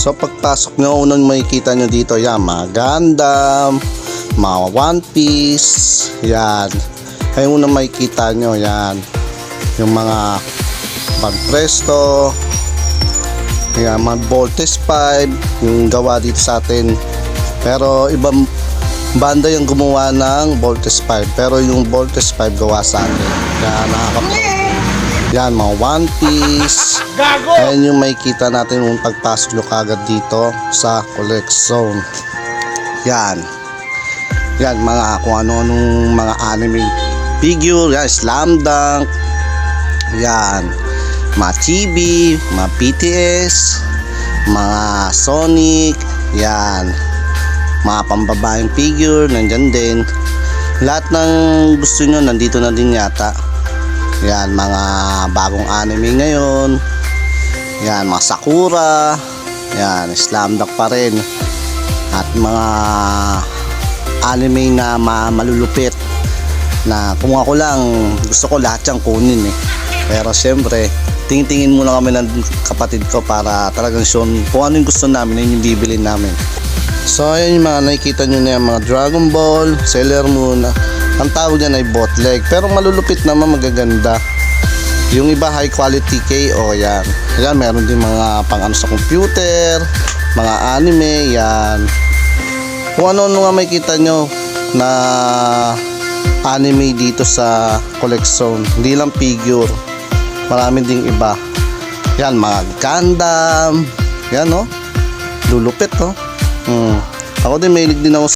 So pagpasok nyo, unang makikita nyo dito, yan, mga Gundam, mga One Piece, yan. Ay unang makikita nyo, yan, yung mga Presto, yan, mga Voltes 5, yung gawa dito sa atin. Pero ibang banda yung gumawa ng Voltes 5, pero yung Voltes 5 gawa sa atin. Yan, yan, mga One Piece. Ayan yung makikita natin yung pagpasok nyo kagad dito sa collect zone. Yan. Yan, mga kung ano-anong mga anime figure. Yan, Slam Dunk. Yan. Mga Chibi, mga BTS, mga Sonic. Yan. Mga pambabaeng figure, nandyan din. Lahat ng gusto nyo, nandito na din yata. Yan, mga bagong anime ngayon. Yan, mga Sakura. Yan, Slam Dunk pa rin. At mga anime na malulupit na kung ako lang, gusto ko lahat yung kunin eh. Pero syempre, tingin-tingin muna kami ng kapatid ko para talagang sure kung ano yung gusto namin, yun yung bibili namin. So ayun yung mga nakikita nyo na yung mga Dragon Ball, Sailor Moon. Ang tawag niyan ay bootleg, pero malulupit naman, magaganda. Yung iba high quality KO, yan. Yan, meron din mga pang ano sa computer, mga anime, yan. Kung ano nga makikita nyo na anime dito sa collection, hindi lang figure, marami ding iba. Yan, mga Gundam, yan, no, lulupit, no. Ako din, mahilig din ako